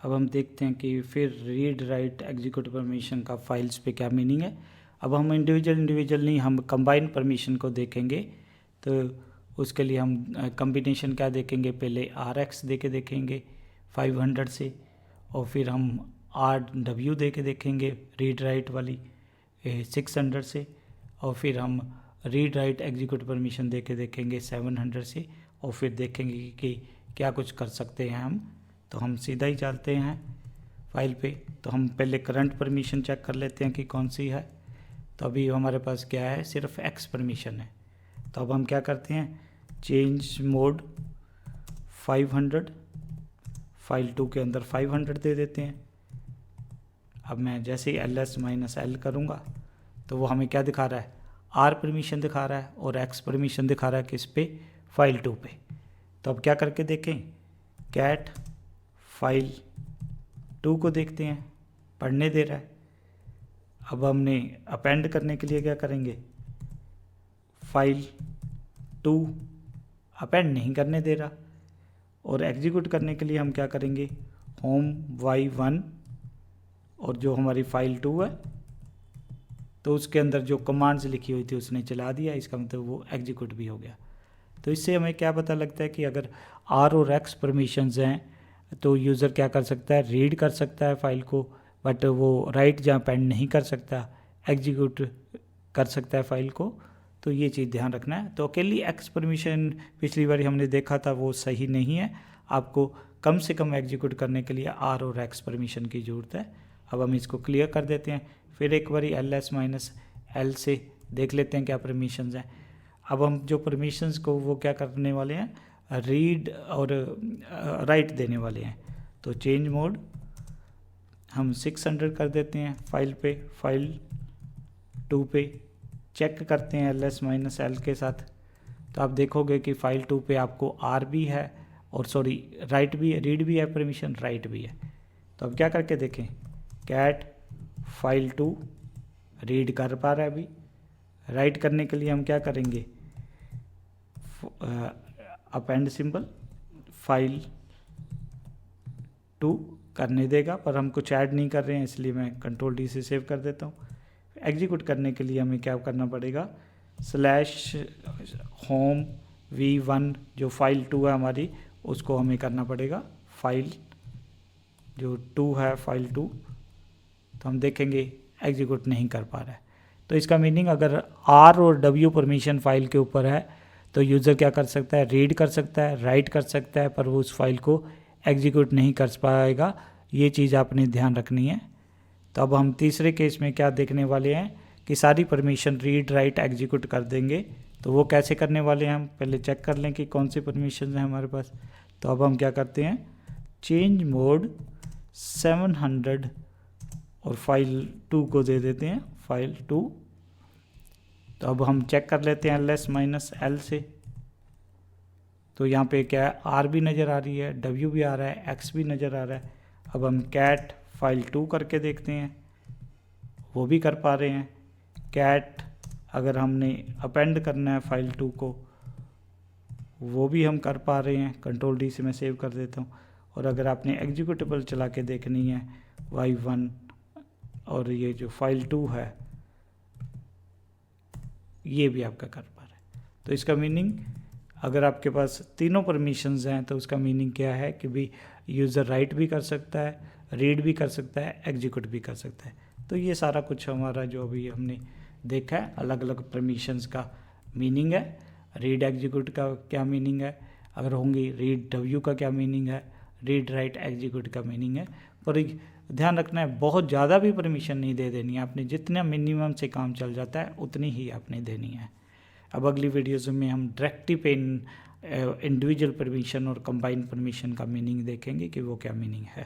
अब हम देखते हैं कि फिर रीड राइट एग्जीक्यूट परमिशन का फाइल्स पे क्या मीनिंग है। अब हम इंडिविजुअल नहीं, हम कंबाइन परमिशन को देखेंगे। तो उसके लिए हम कम्बिनेशन क्या देखेंगे, पहले RX दे के देखेंगे 500 से, और फिर हम RW दे के देखेंगे रीड राइट वाली 600 से, और फिर हम रीड राइट एग्जीक्यूट परमिशन दे के देखेंगे 700 से, और फिर देखेंगे कि क्या कुछ कर सकते हैं हम। तो हम सीधा ही चलते हैं फाइल पे। तो हम पहले करंट परमिशन चेक कर लेते हैं कि कौन सी है। तो अभी हमारे पास क्या है, सिर्फ X परमिशन है। तो अब हम क्या करते हैं, चेंज मोड 500, फाइल 2 के अंदर 500 दे देते हैं। अब मैं जैसे ही LS-L करूँगा तो वो हमें क्या दिखा रहा है, R परमिशन दिखा रहा है और X परमिशन दिखा रहा है किस पे, फाइल 2 पे। तो अब क्या करके देखें, कैट फाइल 2 को देखते हैं, पढ़ने दे रहा है। अब हमने अपेंड करने के लिए क्या करेंगे, फाइल 2 अपेंड नहीं करने दे रहा, और एग्जीक्यूट करने के लिए हम क्या करेंगे, होम y1, और जो हमारी फाइल 2 है तो उसके अंदर जो कमांड्स लिखी हुई थी उसने चला दिया, इसका मतलब वो एग्जीक्यूट भी हो गया। तो इससे हमें क्या पता लगता है कि अगर R और X परमिशंस हैं तो यूज़र क्या कर सकता है, रीड कर सकता है फाइल को, बट वो राइट जहाँ पेंड नहीं कर सकता, एग्जीक्यूट कर सकता है फाइल को। तो ये चीज़ ध्यान रखना है। तो अकेली X परमिशन पिछली बार हमने देखा था वो सही नहीं है, आपको कम से कम एग्जीक्यूट करने के लिए R और X परमिशन की ज़रूरत है। अब हम इसको क्लियर कर देते हैं, फिर एक बारी LS-L से देख लेते हैं क्या परमिशंस हैं। अब हम जो परमिशंस को वो क्या करने वाले हैं, रीड और राइट देने वाले हैं। तो चेंज मोड हम 600 कर देते हैं फाइल पे, फाइल 2 पे चेक करते हैं LS-L के साथ। तो आप देखोगे कि फाइल 2 पे आपको R भी है और राइट भी है, रीड भी है परमिशन, राइट भी है। तो अब क्या करके देखें, कैट फाइल 2 रीड कर पा रहा है अभी, राइट करने के लिए हम क्या करेंगे, अपेंड सिंबल फाइल 2 करने देगा, पर हम कुछ ऐड नहीं कर रहे हैं इसलिए मैं Ctrl+D से सेव कर देता हूँ। एग्जीक्यूट करने के लिए हमें क्या करना पड़ेगा, /home v1 जो फाइल 2 है हमारी उसको हमें करना पड़ेगा, फाइल जो 2 है फाइल 2। तो हम देखेंगे एग्जीक्यूट नहीं कर पा रहा है। तो इसका मीनिंग अगर R और W परमिशन फाइल के ऊपर है तो यूज़र क्या कर सकता है, रीड कर सकता है, राइट कर सकता है, पर वो उस फाइल को एग्जीक्यूट नहीं कर पाएगा। ये चीज़ आपने ध्यान रखनी है। तो अब हम तीसरे केस में क्या देखने वाले हैं कि सारी परमिशन रीड राइट एग्जीक्यूट कर देंगे। तो वो कैसे करने वाले हैं, हम पहले चेक कर लें कि कौन सी परमिशन है हमारे पास। तो अब हम क्या करते हैं, चेंज मोड 700 और फाइल 2 को दे देते हैं, फाइल 2। तो अब हम चेक कर लेते हैं LS-L से। तो यहाँ पे क्या है, R भी नज़र आ रही है, W भी आ रहा है, X भी नज़र आ रहा है। अब हम कैट फाइल 2 करके देखते हैं, वो भी कर पा रहे हैं। कैट अगर हमने अपेंड करना है फाइल 2 को, वो भी हम कर पा रहे हैं। Ctrl+D से मैं सेव कर देता हूँ। और अगर आपने एग्जीक्यूटेबल चला के देखनी है y1 और ये जो फाइल 2 है ये भी आपका कर पा रहा है। तो इसका मीनिंग, अगर आपके पास तीनों परमिशंस हैं तो उसका मीनिंग क्या है कि भी यूज़र राइट भी कर सकता है, रीड भी कर सकता है, एग्जीक्यूट भी कर सकता है। तो ये सारा कुछ हमारा जो अभी हमने देखा है, अलग अलग परमिशंस का मीनिंग है। रीड एग्जीक्यूट का क्या मीनिंग है, अगर होंगी रीड W का क्या मीनिंग है, रीड राइट एग्जीक्यूट का मीनिंग है। पर ध्यान रखना है, बहुत ज़्यादा भी परमिशन नहीं दे देनी है आपने, जितना मिनिमम से काम चल जाता है उतनी ही आपने देनी है। अब अगली वीडियोज़ में हम डायरेक्टिव इंडिविजुअल परमिशन और कंबाइंड परमिशन का मीनिंग देखेंगे कि वो क्या मीनिंग है।